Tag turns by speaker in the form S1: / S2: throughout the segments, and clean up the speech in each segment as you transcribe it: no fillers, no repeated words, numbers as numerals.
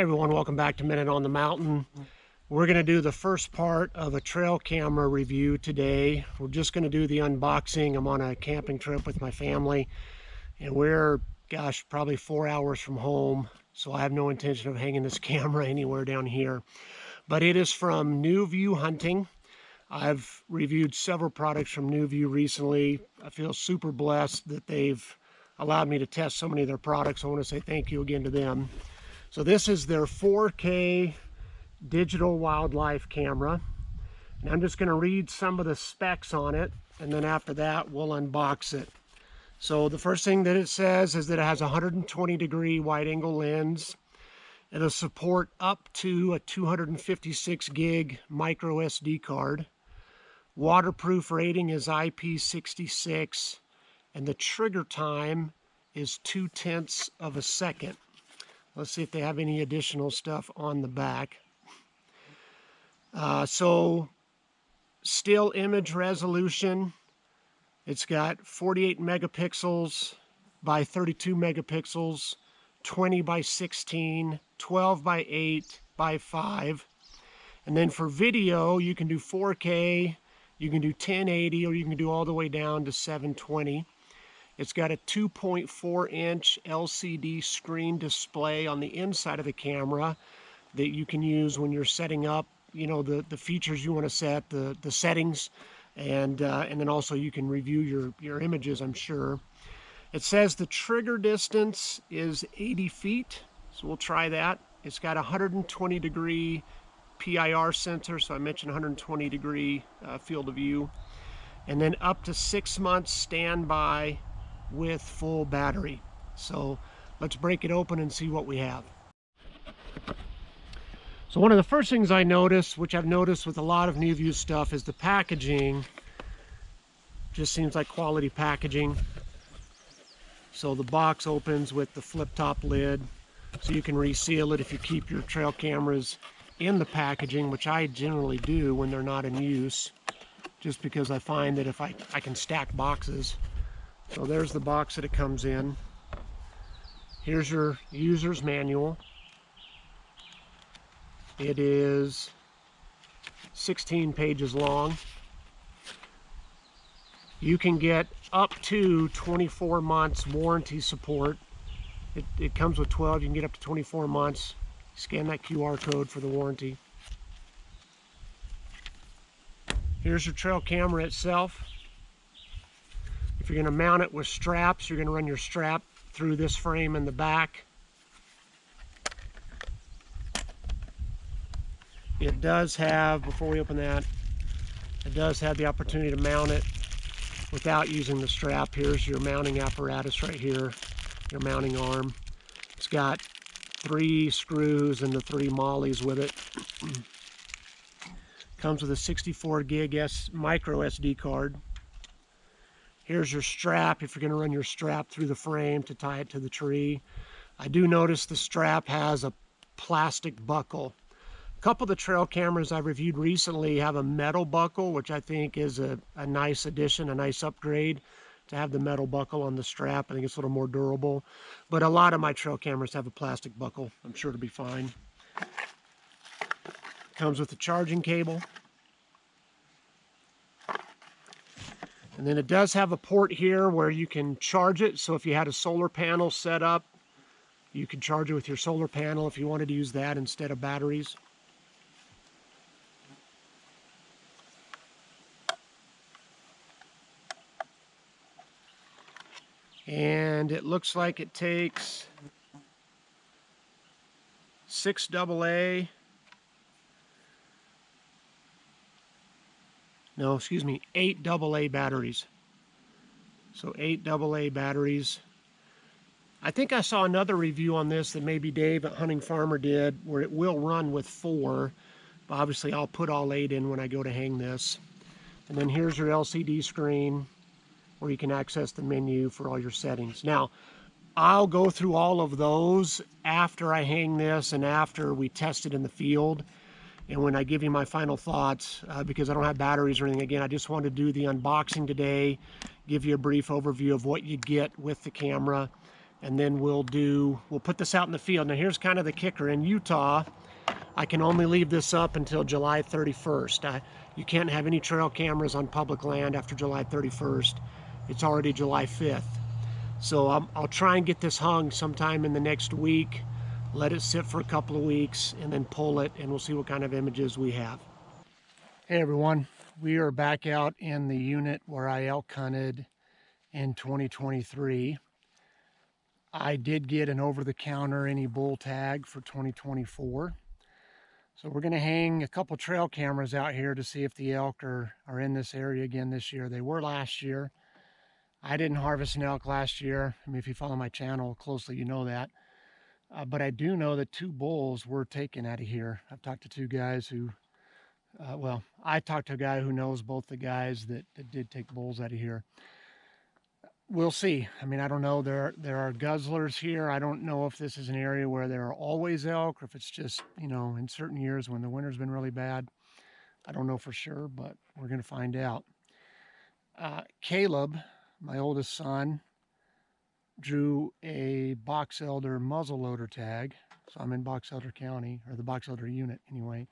S1: Everyone, welcome back to Minute on the Mountain. We're going to do the first part of a trail camera review today. We're just going to do the unboxing. I'm on a camping trip with my family, and we're, probably 4 hours from home, so I have no intention of hanging this camera anywhere down here. But it is from New View Hunting. I've reviewed several products from New View recently. I feel super blessed that they've allowed me to test so many of their products. I want to say thank you again to them. So this is their 4K digital wildlife camera. And I'm just going to read some of the specs on it, and then after that we'll unbox it. So the first thing that it says is that it has a 120-degree wide-angle lens. It'll support up to a 256 gig micro SD card. Waterproof rating is IP66, and the trigger time is 0.2 of a second. Let's see if they have any additional stuff on the back. So still image resolution, it's got 48 megapixels by 32 megapixels, 20 by 16, 12 by 8 by 5. And then for video, you can do 4K, you can do 1080, or you can do all the way down to 720. It's got a 2.4-inch LCD screen display on the inside of the camera that you can use when you're setting up, you know, the features you want to set, the settings, and then also you can review your images, I'm sure. It says the trigger distance is 80 feet, so we'll try that. It's got a 120-degree PIR sensor, so I mentioned 120-degree field of view, and then up to 6 months standby with full battery. So let's break it open and see what we have. So one of the first things I noticed, which I've noticed with a lot of New View stuff, is the packaging just seems like quality packaging. So the box opens with the flip top lid, so you can reseal it if you keep your trail cameras in the packaging, which I generally do when they're not in use, just because I find that if I can stack boxes. So there's the box that it comes in. Here's your user's manual. It is 16 pages long. You can get up to 24 months warranty support. It comes with 12, you can get up to 24 months. Scan that QR code for the warranty. Here's your trail camera itself. If you're going to mount it with straps, you're going to run your strap through this frame in the back. It does have, before we open that, it does have the opportunity to mount it without using the strap. Here's your mounting apparatus right here, your mounting arm. It's got 3 screws and the 3 mollies with it. Comes with a 64 gig micro SD card. Here's your strap if you're going to run your strap through the frame to tie it to the tree. I do notice the strap has a plastic buckle. A couple of the trail cameras I've reviewed recently have a metal buckle, which I think is a nice addition, a nice upgrade to have the metal buckle on the strap. I think it's a little more durable. But a lot of my trail cameras have a plastic buckle. I'm sure it'll be fine. Comes with the charging cable. And then it does have a port here where you can charge it. So if you had a solar panel set up, you could charge it with your solar panel if you wanted to use that instead of batteries. And it looks like it takes 6 AA. No, excuse me, 8 AA batteries. So 8 AA batteries. I think I saw another review on this that maybe Dave at Hunting Farmer did, where it will run with 4. But obviously I'll put all 8 in when I go to hang this. And then here's your LCD screen where you can access the menu for all your settings. Now, I'll go through all of those after I hang this and after we test it in the field. And when I give you my final thoughts, because I don't have batteries or anything, again, I just wanted to do the unboxing today, give you a brief overview of what you get with the camera, and then we'll put this out in the field. Now here's kind of the kicker. In Utah, I can only leave this up until July 31st. You can't have any trail cameras on public land after July 31st. It's already July 5th. So I'll try and get this hung sometime in the next week, let it sit for a couple of weeks, and then pull it, and we'll see what kind of images we have. Hey everyone, we are back out in the unit where I elk hunted in 2023. I did get an over-the-counter any bull tag for 2024. So we're going to hang a couple trail cameras out here to see if the elk are in this area again this year. They were last year. I didn't harvest an elk last year. I mean, if you follow my channel closely, you know that. But I do know that 2 bulls were taken out of here. I've talked to 2 guys who, well, I talked to a guy who knows both the guys that did take bulls out of here. We'll see. I mean, I don't know. There are guzzlers here. I don't know if this is an area where there are always elk or if it's just, you know, in certain years when the winter's been really bad. I don't know for sure, but we're going to find out. Caleb, my oldest son, drew a box elder muzzleloader tag. So I'm in Box Elder County, or the Box Elder unit anyway.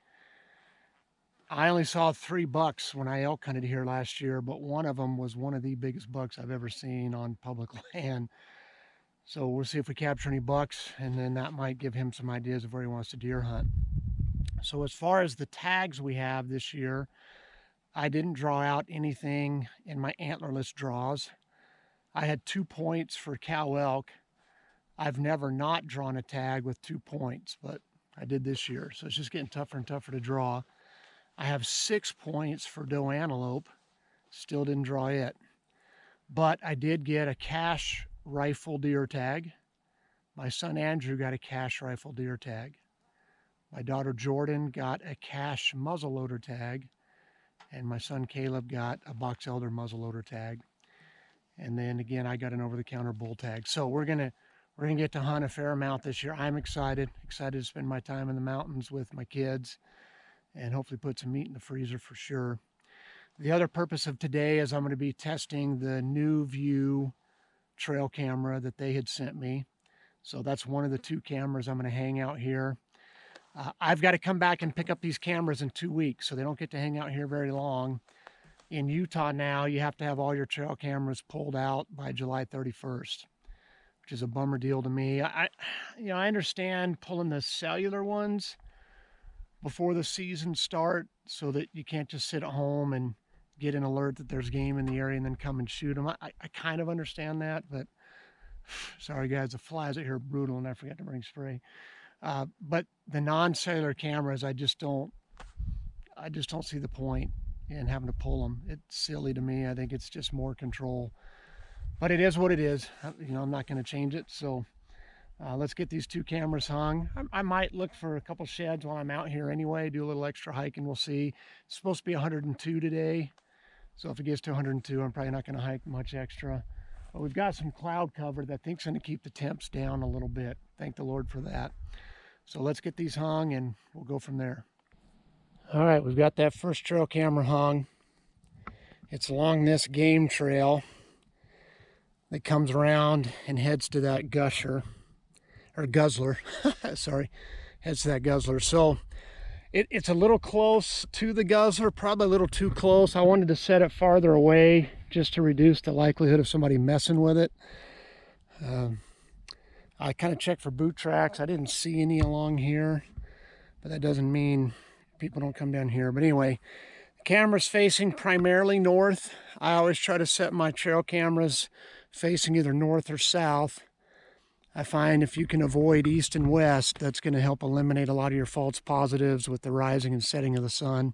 S1: I only saw 3 bucks when I elk hunted here last year, but one of them was one of the biggest bucks I've ever seen on public land. So we'll see if we capture any bucks, and then that might give him some ideas of where he wants to deer hunt. So as far as the tags we have this year, I didn't draw out anything in my antlerless draws. I had 2 points for cow elk. I've never not drawn a tag with 2 points, but I did this year. So it's just getting tougher and tougher to draw. I have 6 points for doe antelope. Still didn't draw it. But I did get a cash rifle deer tag. My son Andrew got a cash rifle deer tag. My daughter Jordan got a cash muzzleloader tag. And my son Caleb got a box elder muzzleloader tag. And then again, I got an over-the-counter bull tag. So we're gonna get to hunt a fair amount this year. I'm excited to spend my time in the mountains with my kids, and hopefully put some meat in the freezer for sure. The other purpose of today is I'm going to be testing the NuView trail camera that they had sent me. So that's one of the 2 cameras I'm going to hang out here. I've got to come back and pick up these cameras in 2 weeks, so they don't get to hang out here very long. In Utah now, you have to have all your trail cameras pulled out by July 31st, which is a bummer deal to me. I understand pulling the cellular ones before the season start so that you can't just sit at home and get an alert that there's game in the area and then come and shoot them. I kind of understand that, but sorry guys, the flies out here are brutal and I forgot to bring spray. But the non-cellular cameras, I just don't see the point in having to pull them. It's silly to me. I think it's just more control, but it is what it is. You know, I'm not going to change it. So let's get these 2 cameras hung. I might look for a couple sheds while I'm out here anyway, do a little extra hiking. We'll see. It's supposed to be 102 today. So if it gets to 102, I'm probably not going to hike much extra. But we've got some cloud cover that I think is going to keep the temps down a little bit. Thank the Lord for that. So let's get these hung and we'll go from there. All right, we've got that first trail camera hung. It's along this game trail that comes around and heads to that gusher. Or guzzler, sorry, heads to that guzzler. So it's a little close to the guzzler, probably a little too close. I wanted to set it farther away just to reduce the likelihood of somebody messing with it. I kind of checked for boot tracks. I didn't see any along here, but that doesn't mean people don't come down here. But anyway, the camera's facing primarily north. I always try to set my trail cameras facing either north or south. I find if you can avoid east and west, that's going to help eliminate a lot of your false positives with the rising and setting of the sun.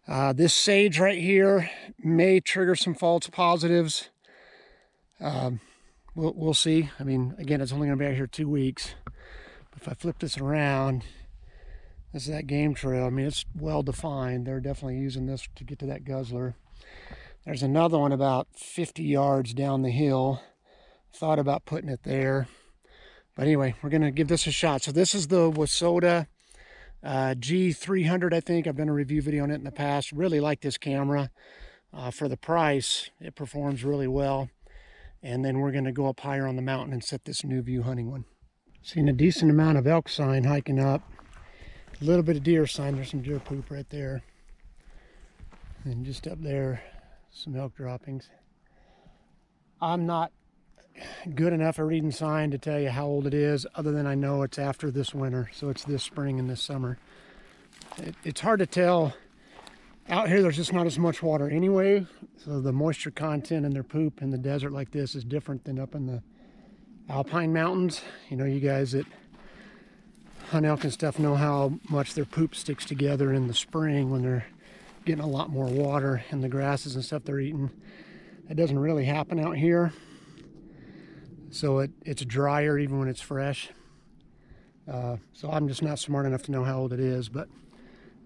S1: This sage right here may trigger some false positives. We'll see. I mean, again, it's only going to be out here 2 weeks. But if I flip this around, this is that game trail. I mean, it's well defined. They're definitely using this to get to that guzzler. There's another one about 50 yards down the hill. Thought about putting it there, but anyway, we're gonna give this a shot. So this is the Wasoda G300. I think I've done a review video on it in the past. Really like this camera. For the price, it performs really well. and then we're going to go up higher on the mountain and set this New View hunting one. Seen a decent amount of elk sign hiking up. A little bit of deer sign. There's some deer poop right there. And just up there, some elk droppings. I'm not good enough at reading sign to tell you how old it is, other than I know it's after this winter, so it's this spring and this summer. It's hard to tell. Out here there's just not as much water anyway, so the moisture content in their poop in the desert like this is different than up in the alpine mountains. You know, you guys that hunt elk and stuff know how much their poop sticks together in the spring when they're getting a lot more water in the grasses and stuff they're eating. That doesn't really happen out here. So it's drier even when it's fresh. So I'm just not smart enough to know how old it is, but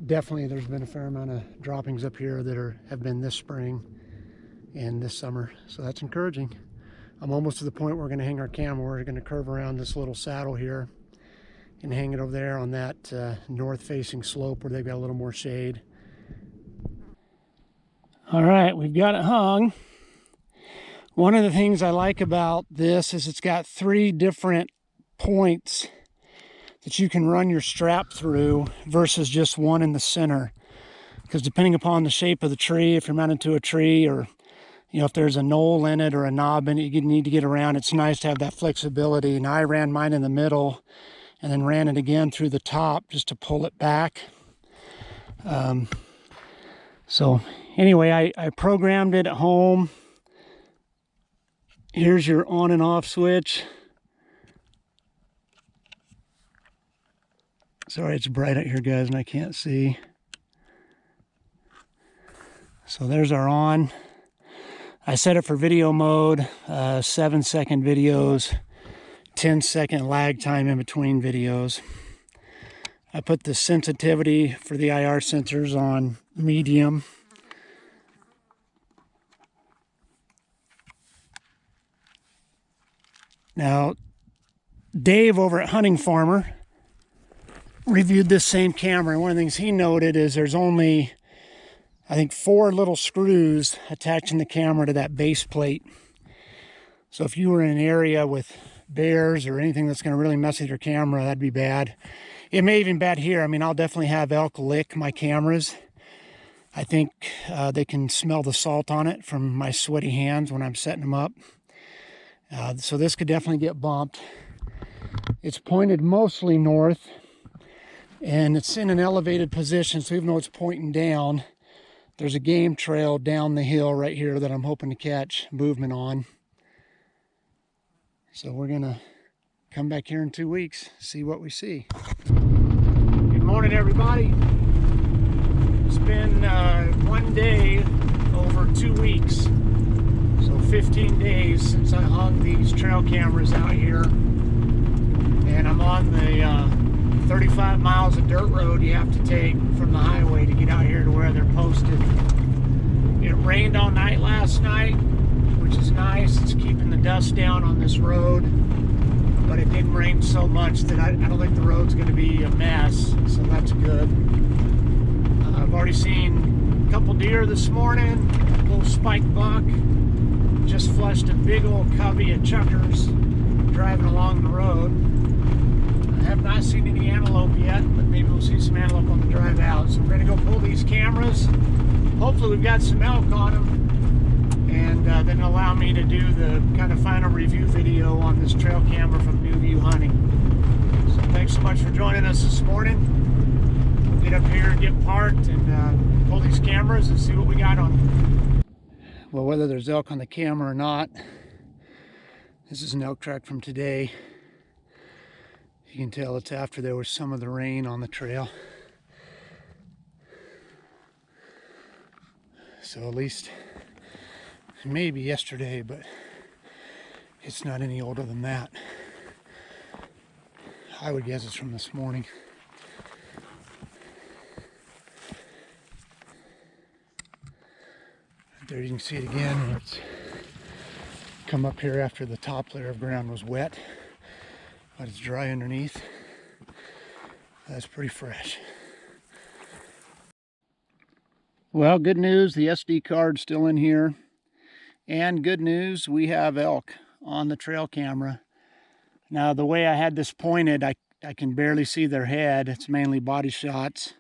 S1: definitely there's been a fair amount of droppings up here that have been this spring and this summer. So that's encouraging. I'm almost to the point where we're going to hang our camera. We're going to curve around this little saddle here and hang it over there on that north-facing slope where they've got a little more shade. All right, we've got it hung. One of the things I like about this is it's got 3 different points that you can run your strap through versus just one in the center. Because depending upon the shape of the tree, if you're mounted to a tree, or you know, if there's a knoll in it or a knob in it you need to get around, it's nice to have that flexibility. And I ran mine in the middle and then ran it again through the top just to pull it back. So anyway, I programmed it at home. Here's your on and off switch. Sorry, it's bright out here, guys, and I can't see. So there's our on. I set it for video mode, 7-second videos, 10-second lag time in between videos. I put the sensitivity for the IR sensors on medium. Now, Dave over at Hunting Farmer reviewed this same camera, and one of the things he noted is there's only, I think, 4 little screws attaching the camera to that base plate. So if you were in an area with bears or anything that's going to really mess with your camera, that'd be bad. It may even be bad here. I mean, I'll definitely have elk lick my cameras. I think they can smell the salt on it from my sweaty hands when I'm setting them up. So this could definitely get bumped. It's pointed mostly north, and it's in an elevated position, so even though it's pointing down, there's a game trail down the hill right here that I'm hoping to catch movement on. So we're gonna come back here in 2 weeks, see what we see. Good morning, everybody. It's been 1 day over 2 weeks. So 15 days since I hung these trail cameras out here, and I'm on the 35 miles of dirt road you have to take from the highway to get out here to where they're posted. It rained all night last night, which is nice. It's keeping the dust down on this road, but it didn't rain so much that I don't think the road's going to be a mess, so that's good. I've already seen a couple deer this morning, a little spike buck. Just flushed a big old covey of chuckers driving along the road. I have not seen any antelope yet, but maybe we'll see some antelope on the drive out. So we're going to go pull these cameras. Hopefully we've got some elk on them, and then allow me to do the kind of final review video on this trail camera from New View Hunting. So thanks so much for joining us this morning. We'll get up here and get parked and pull these cameras and see what we got on them. Well, whether there's elk on the camera or not, this is an elk track from today. You can tell it's after there was some of the rain on the trail. So at least, maybe yesterday, but it's not any older than that. I would guess it's from this morning. There you can see it again. It's come up here after the top layer of ground was wet, but it's dry underneath. That's pretty fresh. Well, good news, the SD card's still in here,
S2: And good news, we have elk on the trail camera. Now, the way I had this pointed, I can barely see their head. It's mainly body shots.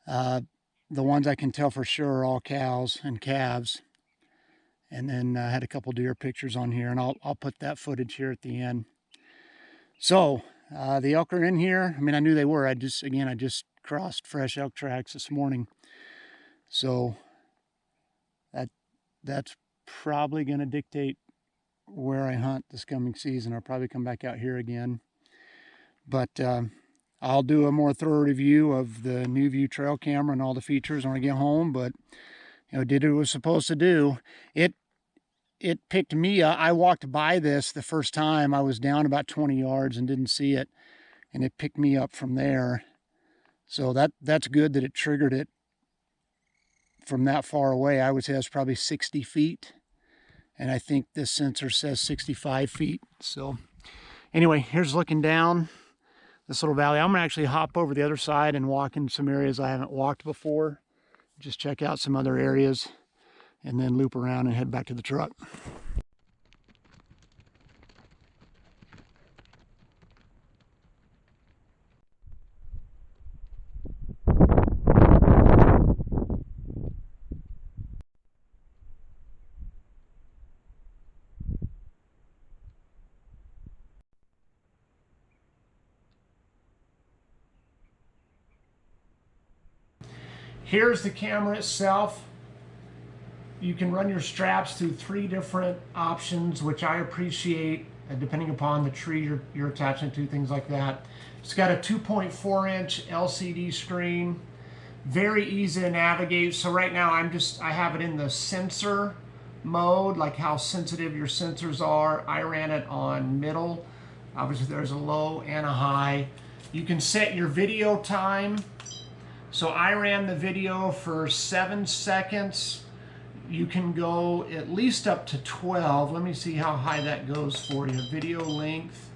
S2: The ones I can tell for sure are all cows and calves. And then I had a couple deer pictures on here, and I'll put that footage here at the end. So the elk are in here. I mean, I knew they were. I just crossed fresh elk tracks this morning. So that's probably going to dictate where I hunt this coming season. I'll probably come back out here again. But I'll do a more thorough review of the NuView trail camera and all the features when I get home. But you know, it did what it was supposed to do. It picked me up. I walked by this the first time. I was down about 20 yards and didn't see it, and it picked me up from there. So that's good that it triggered it from that far away. I would say that's probably 60 feet, and I think this sensor says 65 feet. So anyway, here's looking down this little valley. I'm gonna actually hop over the other side and walk in some areas I haven't walked before. Just check out some other areas, and then loop around and head back to the truck.
S1: Here's the camera itself. You can run your straps through 3 different options, which I appreciate, depending upon the tree you're attaching to, things like that. It's got a 2.4-inch LCD screen, very easy to navigate. So right now I have it in the sensor mode, like how sensitive your sensors are. I ran it on middle. Obviously there's a low and a high. You can set your video time. So I ran the video for 7 seconds. You can go at least up to 12. Let me see how high that goes for you. Video length.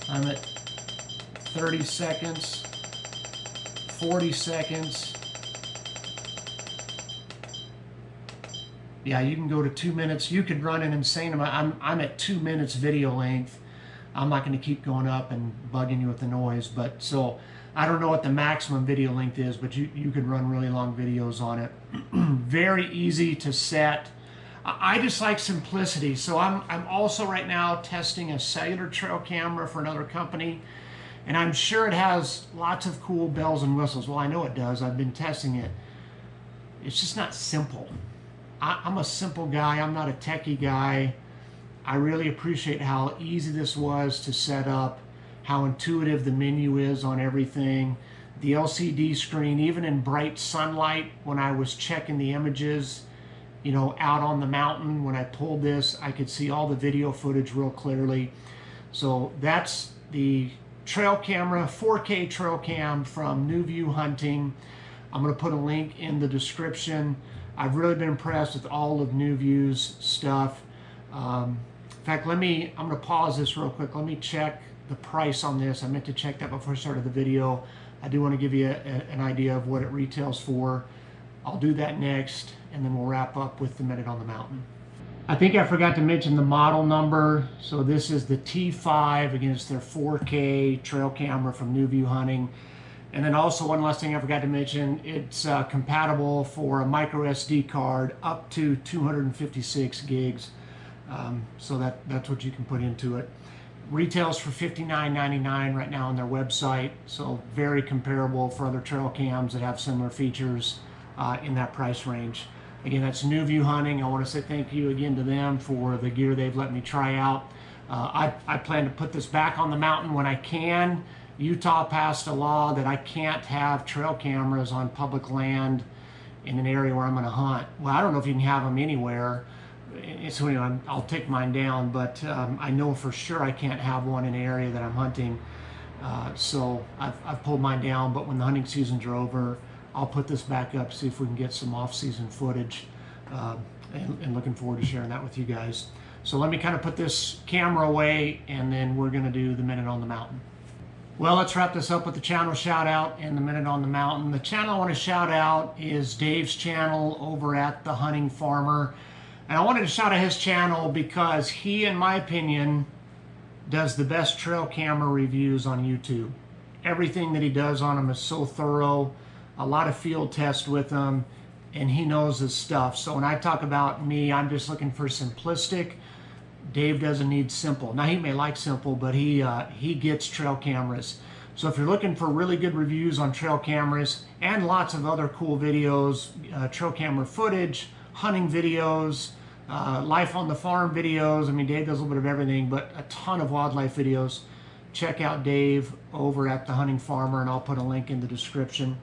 S1: I'm at 30 seconds, 40 seconds. Yeah, you can go to 2 minutes. You could run an insane amount. I'm at 2 minutes video length. I'm not going to keep going up and bugging you with the noise, but so I don't know what the maximum video length is, but you could run really long videos on it. Very easy to set. I just like simplicity. So I'm also right now testing a cellular trail camera for another company, and I'm sure it has lots of cool bells and whistles. Well, I know it does. I've been testing it. It's just not simple. I'm a simple guy. I'm not a techie guy. I really appreciate how easy this was to set up, how intuitive the menu is on everything. The LCD screen, even in bright sunlight, when I was checking the images, you know, out on the mountain, when I pulled this, I could see all the video footage real clearly. So that's the trail camera, 4K trail cam from NuView Hunting. I'm going to put a link in the description. I've really been impressed with all of NuView's stuff. In fact, I'm going to pause this real quick. Let me check the price on this. I meant to check that before I started the video. I do want to give you an idea of what it retails for. I'll do that next, and then we'll wrap up with the Minute on the Mountain. I think I forgot to mention the model number. So this is the T5 against their 4K trail camera from NuView Hunting. And then also one last thing I forgot to mention, it's compatible for a micro SD card up to 256 gigs. So that's what you can put into it. Retails for $59.99 right now on their website, so very comparable for other trail cams that have similar features in that price range. Again, that's NuView Hunting. I want to say thank you again to them for the gear they've let me try out. I plan to put this back on the mountain when I can. Utah passed a law that I can't have trail cameras on public land in an area where I'm going to hunt. Well, I don't know if you can have them anywhere. So anyway, I'll take mine down, but I know for sure I can't have one in an area that I'm hunting. So I've pulled mine down, but when the hunting seasons are over, I'll put this back up, see if we can get some off-season footage, and looking forward to sharing that with you guys. So let me kind of put this camera away, and then we're going to do the Minute on the Mountain. Well, let's wrap this up with the channel shout out and the Minute on the Mountain. The channel I want to shout out is Dave's channel over at The Hunting Farmer. And I wanted to shout out his channel because he, in my opinion, does the best trail camera reviews on YouTube. Everything that he does on them is so thorough, a lot of field tests with them, and he knows his stuff. So when I talk about me, I'm just looking for simplistic. Dave doesn't need simple. Now, he may like simple, but he gets trail cameras. So if you're looking for really good reviews on trail cameras and lots of other cool videos, trail camera footage, hunting videos, life on the farm videos. I mean, Dave does a little bit of everything, but a ton of wildlife videos. Check out Dave over at The Hunting Farmer, and I'll put a link in the description.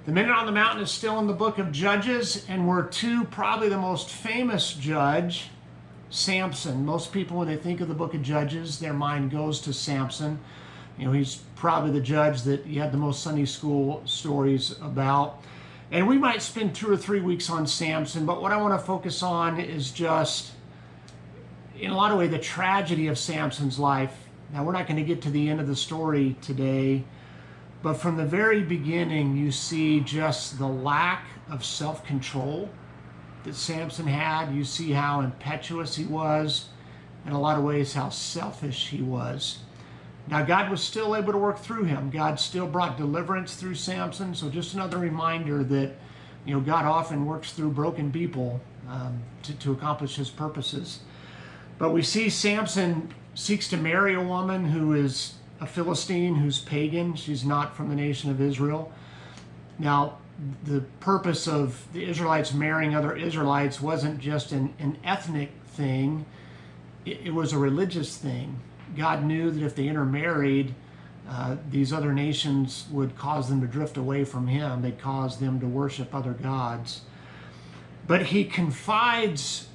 S1: The Minute on the Mountain is still in the book of Judges, and we're to probably the most famous judge, Samson. Most people, when they think of the book of Judges, their mind goes to Samson. You know, he's probably the judge that you had the most Sunday school stories about. And we might spend 2 or 3 weeks on Samson, but what I want to focus on is just, in a lot of ways, the tragedy of Samson's life. Now, we're not going to get to the end of the story today, but from the very beginning, you see just the lack of self-control that Samson had. You see how impetuous he was, in a lot of ways how selfish he was. Now, God was still able to work through him. God still brought deliverance through Samson. So just another reminder that, you know, God often works through broken people to accomplish his purposes. But we see Samson seeks to marry a woman who is a Philistine, who's pagan. She's not from the nation of Israel. Now, the purpose of the Israelites marrying other Israelites wasn't just an ethnic thing. It was a religious thing. God knew that if they intermarried, these other nations would cause them to drift away from him. They'd cause them to worship other gods. But he confides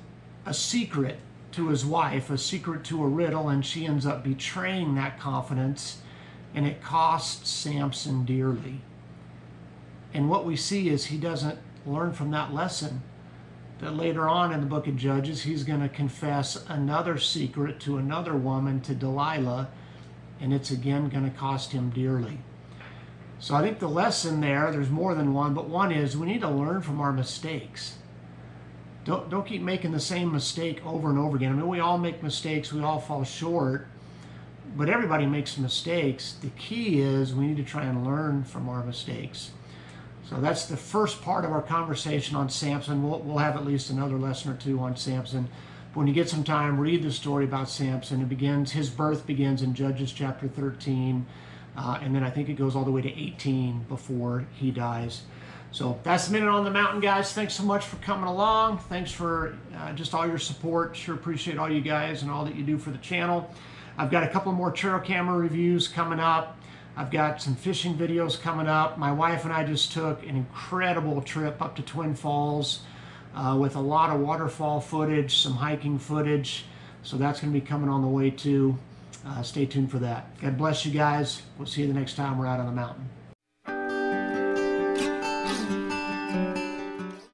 S1: a secret to his wife, a secret to a riddle, and she ends up betraying that confidence, and it costs Samson dearly. And what we see is he doesn't learn from that lesson. That later on in the book of Judges, he's going to confess another secret to another woman, to Delilah, and it's again going to cost him dearly. So I think the lesson there's more than one, but one is we need to learn from our mistakes. Don't keep making the same mistake over and over again. I mean, we all make mistakes, we all fall short, but everybody makes mistakes. The key is we need to try and learn from our mistakes. So that's the first part of our conversation on Samson. We'll have at least another lesson or two on Samson. But when you get some time, read the story about Samson. His birth begins in Judges chapter 13. And then I think it goes all the way to 18 before he dies. So that's the Minute on the Mountain, guys. Thanks so much for coming along. Thanks for just all your support. Sure appreciate all you guys and all that you do for the channel. I've got a couple more trail camera reviews coming up. I've got some fishing videos coming up. My wife and I just took an incredible trip up to Twin Falls with a lot of waterfall footage, some hiking footage. So that's going to be coming on the way too. Stay tuned for that. God bless you guys. We'll see you the next time we're out on the mountain.